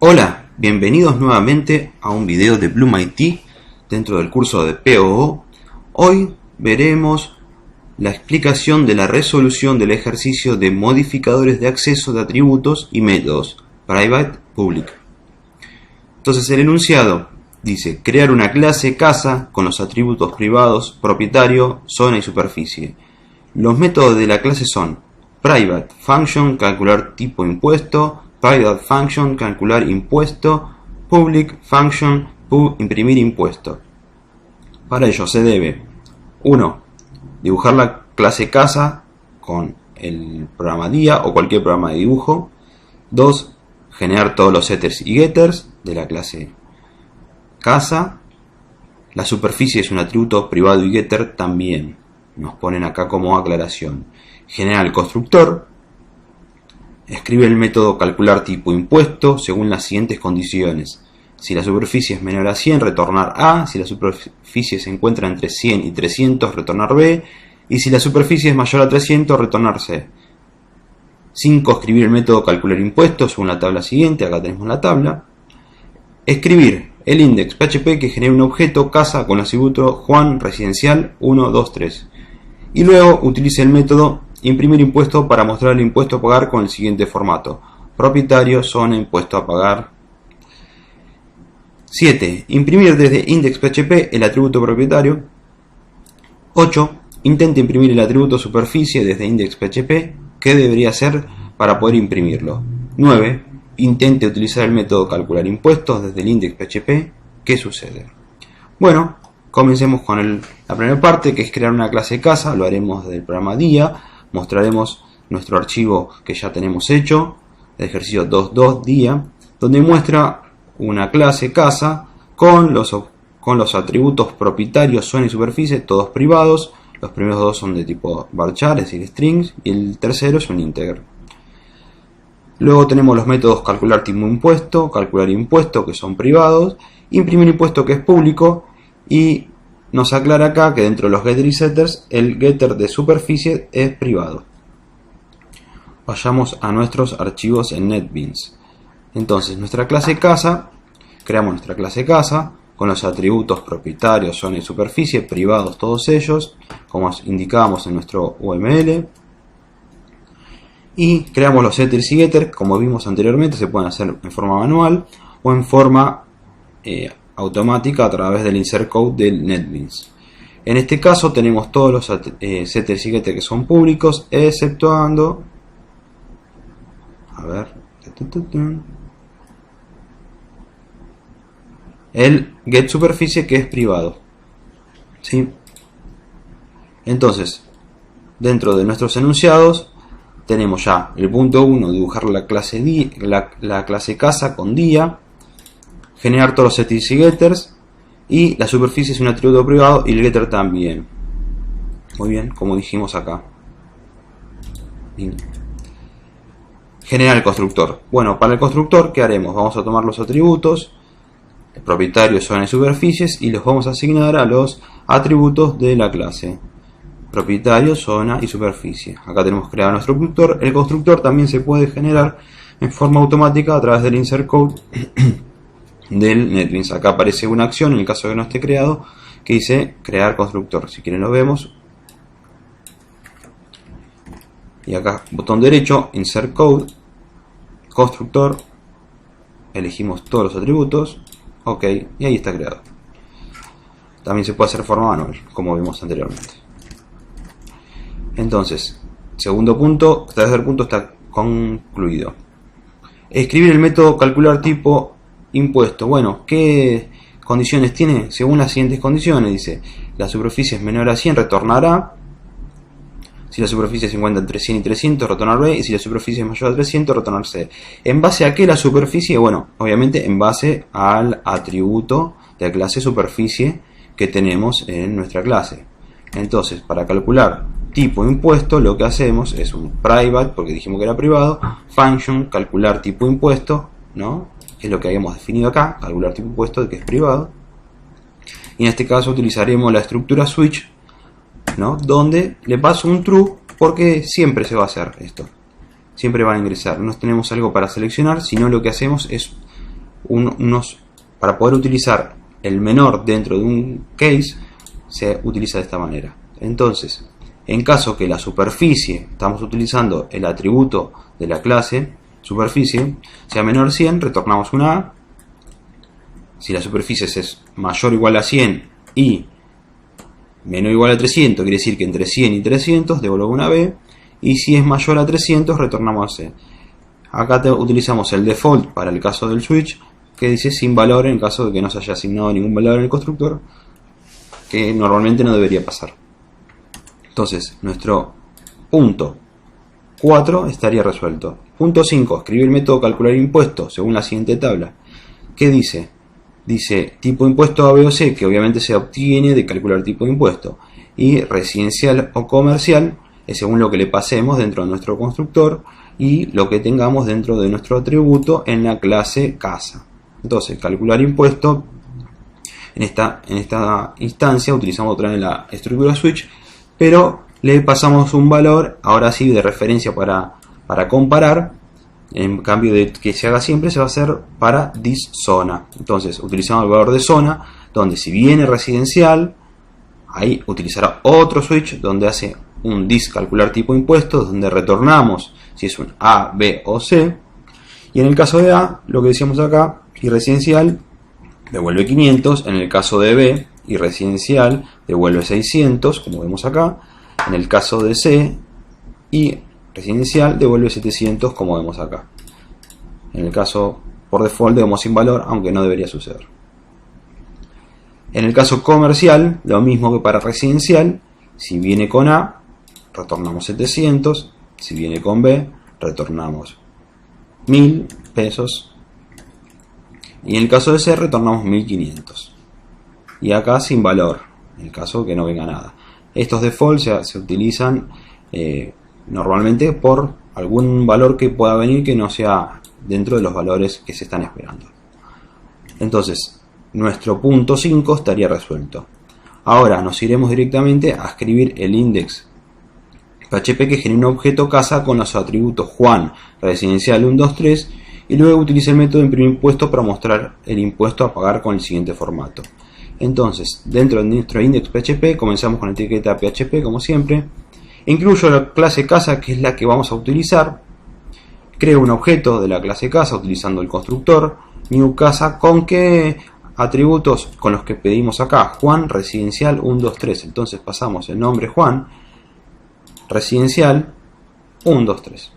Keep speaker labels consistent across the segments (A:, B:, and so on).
A: Hola, bienvenidos nuevamente a un video de Bloom IT dentro del curso de POO. Hoy veremos la explicación de la resolución del ejercicio de modificadores de acceso de atributos y métodos, private, public. Entonces el enunciado dice crear una clase casa con los atributos privados, propietario, zona y superficie. Los métodos de la clase son private function, calcular tipo impuesto, private function, calcular impuesto, public function, imprimir impuesto. Para ello se debe 1. Dibujar la clase casa con el programa dia o cualquier programa de dibujo. 2. Generar todos los setters y getters de la clase casa. La superficie es un atributo privado y getter también. Nos ponen acá como aclaración. Generar el constructor. Escribe el método calcular tipo impuesto según las siguientes condiciones. Si la superficie es menor a 100, retornar A. Si la superficie se encuentra entre 100 y 300, retornar B. Y si la superficie es mayor a 300, retornar C. 5. Escribir el método calcular impuesto según la tabla siguiente. Acá tenemos la tabla. Escribir el index PHP que genera un objeto casa con el atributo Juan residencial 1, 2, 3. Y luego utilice el método imprimir impuesto para mostrar el impuesto a pagar con el siguiente formato: propietario, zona, impuesto a pagar. 7. Imprimir desde index.php el atributo propietario. 8. Intente imprimir el atributo superficie desde index.php. ¿Qué debería hacer para poder imprimirlo? 9. Intente utilizar el método calcular impuestos desde el index.php. ¿Qué sucede? Bueno, comencemos con la primera parte, que es crear una clase casa. Lo haremos del programa dia. Mostraremos nuestro archivo que ya tenemos hecho, el ejercicio 2.2 dia, donde muestra una clase casa con los atributos propietarios, zona y superficie, todos privados. Los primeros dos son de tipo varchar, es decir, strings, y el tercero es un integer. Luego tenemos los métodos calcular tipo impuesto, calcular impuesto, que son privados, imprimir impuesto, que es público, y nos aclara acá que dentro de los getter y setters el getter de superficie es privado. Vayamos a nuestros archivos en NetBeans. Entonces nuestra clase casa, creamos nuestra clase casa con los atributos propietarios, zona y superficie, privados todos ellos, como indicábamos en nuestro UML. Y creamos los setters y getters, como vimos anteriormente, se pueden hacer en forma manual o en forma automática a través del insert code del NetBeans. En este caso tenemos todos los setters y getters que son públicos, exceptuando el get superficie, que es privado. ¿Sí? Entonces, dentro de nuestros enunciados tenemos ya el punto 1, dibujar la clase la clase casa con dia, generar todos los setters y getters, y la superficie es un atributo privado y el getter también. Muy bien, como dijimos acá. Bien. Generar el constructor. Bueno, para el constructor, ¿qué haremos? Vamos a tomar los atributos, el propietario, zona y superficies, y los vamos a asignar a los atributos de la clase propietario, zona y superficie. Acá tenemos creado nuestro constructor. El constructor también se puede generar en forma automática a través del insert code del NetBeans. Acá aparece una acción, en el caso de que no esté creado, que dice crear constructor. Si quieren lo vemos. Y acá, botón derecho, insert code, constructor, elegimos todos los atributos, ok, y ahí está creado. También se puede hacer de forma manual, como vimos anteriormente. Entonces, segundo punto, tercer punto está concluido. Escribir el método calcular tipo impuesto. Bueno, ¿qué condiciones tiene? Según las siguientes condiciones, dice: la superficie es menor a 100, retornará. Si la superficie se encuentra entre 100 y 300, retornar B. Y si la superficie es mayor a 300, retornar C. ¿En base a qué la superficie? Bueno, obviamente en base al atributo de la clase superficie que tenemos en nuestra clase. Entonces, para calcular tipo impuesto, lo que hacemos es un private, porque dijimos que era privado, function, calcular tipo impuesto, ¿no? Que es lo que habíamos definido acá, calcular tipo impuesto, que es privado. Y en este caso utilizaremos la estructura switch, ¿no? Donde le paso un true, porque siempre se va a hacer esto. Siempre va a ingresar. No tenemos algo para seleccionar, sino lo que hacemos es para poder utilizar el menor dentro de un case, se utiliza de esta manera. Entonces, en caso que la superficie, estamos utilizando el atributo de la clase superficie, sea menor a 100, retornamos una A. Si la superficie es mayor o igual a 100 y menor o igual a 300, quiere decir que entre 100 y 300 devuelvo una B. Y si es mayor a 300, retornamos a C. Acá utilizamos el default para el caso del switch, que dice sin valor en caso de que no se haya asignado ningún valor en el constructor, que normalmente no debería pasar. Entonces, nuestro punto 4 estaría resuelto. Punto 5. Escribir el método calcular impuesto según la siguiente tabla. ¿Qué dice? Dice tipo impuesto A, B o C, que obviamente se obtiene de calcular tipo de impuesto. Y residencial o comercial es según lo que le pasemos dentro de nuestro constructor y lo que tengamos dentro de nuestro atributo en la clase casa. Entonces, calcular impuesto, en esta instancia utilizamos otra vez la estructura switch, pero le pasamos un valor, ahora sí, de referencia para comparar. En cambio de que se haga siempre, se va a hacer para this zona. Entonces, utilizamos el valor de zona, donde si viene residencial, ahí utilizará otro switch donde hace un this calcular tipo de impuestos, donde retornamos si es un A, B o C. Y en el caso de A, lo que decíamos acá, y residencial, devuelve 500. En el caso de B, y residencial, devuelve 600, como vemos acá. En el caso de C, y residencial, devuelve 700, como vemos acá. En el caso, por default, debemos sin valor, aunque no debería suceder. En el caso comercial, lo mismo que para residencial. Si viene con A, retornamos 700. Si viene con B, retornamos 1000 pesos. Y en el caso de C, retornamos 1500. Y acá sin valor, en el caso que no venga nada. Estos defaults se utilizan normalmente por algún valor que pueda venir que no sea dentro de los valores que se están esperando. Entonces, nuestro punto 5 estaría resuelto. Ahora nos iremos directamente a escribir el index PHP que genera un objeto casa con los atributos Juan, residencial 1, 2, 3, y luego utiliza el método imprimir impuesto para mostrar el impuesto a pagar con el siguiente formato. Entonces, dentro de nuestro index PHP comenzamos con la etiqueta PHP como siempre. Incluyo la clase casa, que es la que vamos a utilizar. Creo un objeto de la clase casa utilizando el constructor new casa. ¿Con qué atributos? Con los que pedimos acá, Juan, residencial 1, 2, 3. Entonces pasamos el nombre Juan, residencial 1, 2, 3.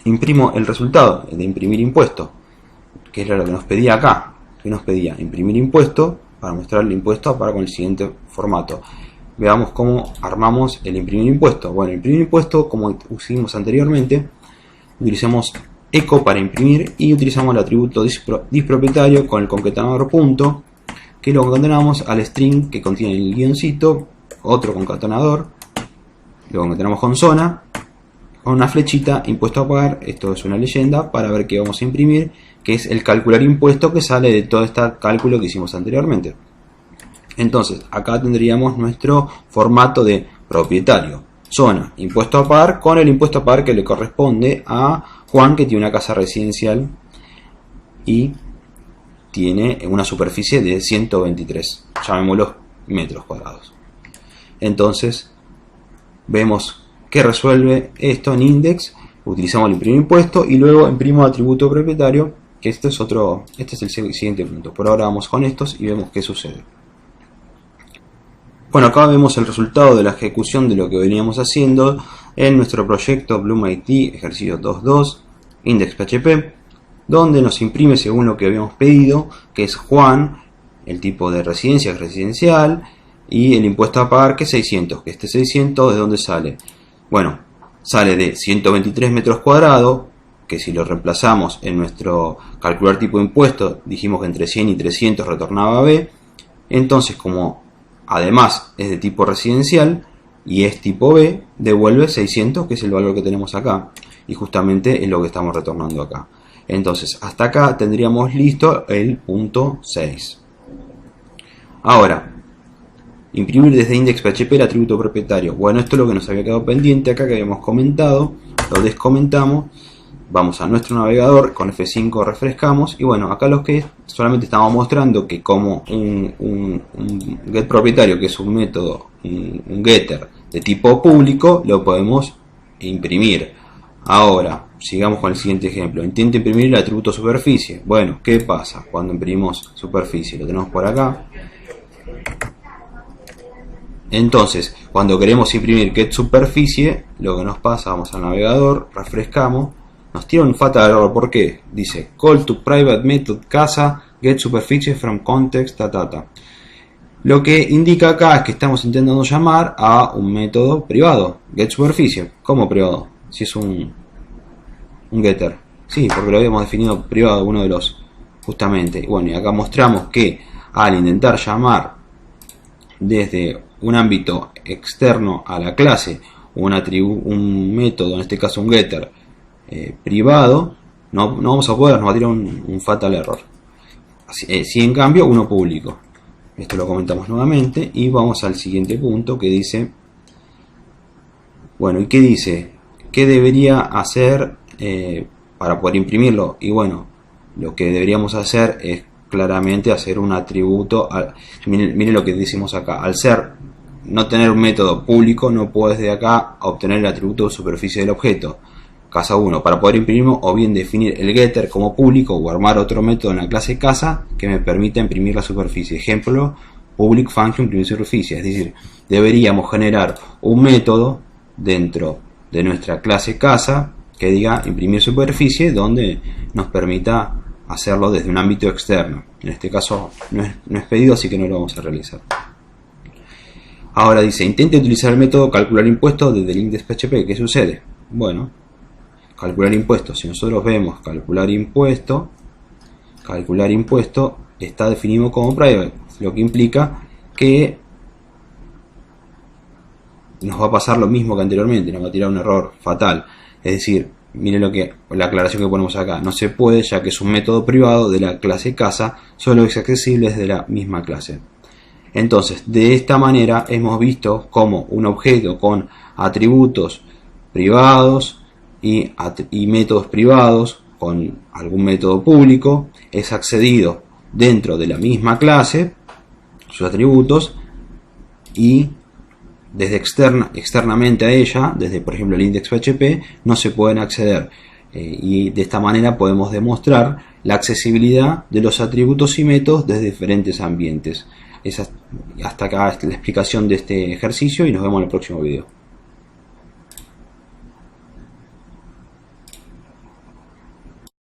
A: Imprimo el resultado de imprimir impuesto, que era lo que nos pedía acá. Que nos pedía imprimir impuesto para mostrar el impuesto a pagar con el siguiente formato. Veamos cómo armamos el imprimir impuesto. Bueno, imprimir impuesto, como hicimos anteriormente, utilizamos echo para imprimir y utilizamos el atributo dispropietario con el concatenador punto, que lo concatenamos al string que contiene el guioncito, otro concatenador, lo concatenamos con zona, con una flechita, impuesto a pagar. Esto es una leyenda para ver qué vamos a imprimir, que es el calcular impuesto que sale de todo este cálculo que hicimos anteriormente. Entonces, acá tendríamos nuestro formato de propietario, zona, impuesto a pagar, con el impuesto a pagar que le corresponde a Juan, que tiene una casa residencial y tiene una superficie de 123, llamémoslo metros cuadrados. Entonces, vemos que resuelve esto en index. Utilizamos el imprimir impuesto y luego imprimo atributo propietario, que este es el siguiente punto. Por ahora vamos con estos y vemos qué sucede. Bueno, acá vemos el resultado de la ejecución de lo que veníamos haciendo en nuestro proyecto BloomIT ejercicio 2.2 index.php, donde nos imprime según lo que habíamos pedido, que es Juan, el tipo de residencia es residencial, y el impuesto a pagar que es 600, que este 600 ¿de dónde sale? Bueno, sale de 123 metros cuadrados, que si lo reemplazamos en nuestro calcular tipo de impuesto, dijimos que entre 100 y 300 retornaba B. Entonces, como además es de tipo residencial y es tipo B, devuelve 600, que es el valor que tenemos acá, y justamente es lo que estamos retornando acá. Entonces, hasta acá tendríamos listo el punto 6. Ahora, imprimir desde index.php el atributo propietario. Bueno, esto es lo que nos había quedado pendiente acá, que habíamos comentado, lo descomentamos vamos a nuestro navegador, con F5 refrescamos, y bueno, acá los que solamente estamos mostrando que como un get propietario, que es un método, un getter de tipo público, lo podemos imprimir. Ahora, sigamos con el siguiente ejemplo. Intenta imprimir el atributo superficie. Bueno, ¿qué pasa cuando imprimimos superficie? Lo tenemos por acá. Entonces, cuando queremos imprimir get superficie, lo que nos pasa, vamos al navegador, refrescamos, nos tira un fatal error. ¿Por qué? Dice call to private method casa get superficie from context ta. Lo que indica acá es que estamos intentando llamar a un método privado, get superficie. ¿Cómo privado? Si es un getter. Sí, porque lo habíamos definido privado, uno de los, justamente. Bueno, y acá mostramos que al intentar llamar desde un ámbito externo a la clase un método, en este caso un getter privado, no vamos a poder, nos va a tirar un fatal error. Si en cambio uno público. Esto lo comentamos nuevamente y vamos al siguiente punto que dice, bueno, ¿y qué dice? ¿Qué debería hacer para poder imprimirlo? Y bueno, lo que deberíamos hacer es claramente hacer un atributo. Miren lo que decimos acá. Al no tener un método público, no puedes de acá obtener el atributo de superficie del objeto. Casa 1. Para poder imprimirlo, o bien definir el getter como público o armar otro método en la clase casa que me permita imprimir la superficie. Ejemplo, public function imprimir superficie. Es decir, deberíamos generar un método dentro de nuestra clase casa que diga imprimir superficie, donde nos permita hacerlo desde un ámbito externo. En este caso no es pedido, así que no lo vamos a realizar. Ahora dice, intente utilizar el método calcular impuestos desde el index.php. ¿Qué sucede? Bueno, calcular impuestos, si nosotros vemos calcular impuesto está definido como private, lo que implica que nos va a pasar lo mismo que anteriormente, nos va a tirar un error fatal. Es decir, miren la aclaración que ponemos acá, no se puede, ya que es un método privado de la clase casa, solo es accesible desde la misma clase. Entonces, de esta manera hemos visto cómo un objeto con atributos privados y métodos privados con algún método público es accedido dentro de la misma clase, sus atributos, y desde externamente a ella, desde por ejemplo el index.php, no se pueden acceder. Y de esta manera podemos demostrar la accesibilidad de los atributos y métodos desde diferentes ambientes. Hasta acá la explicación de este ejercicio y nos vemos en el próximo video.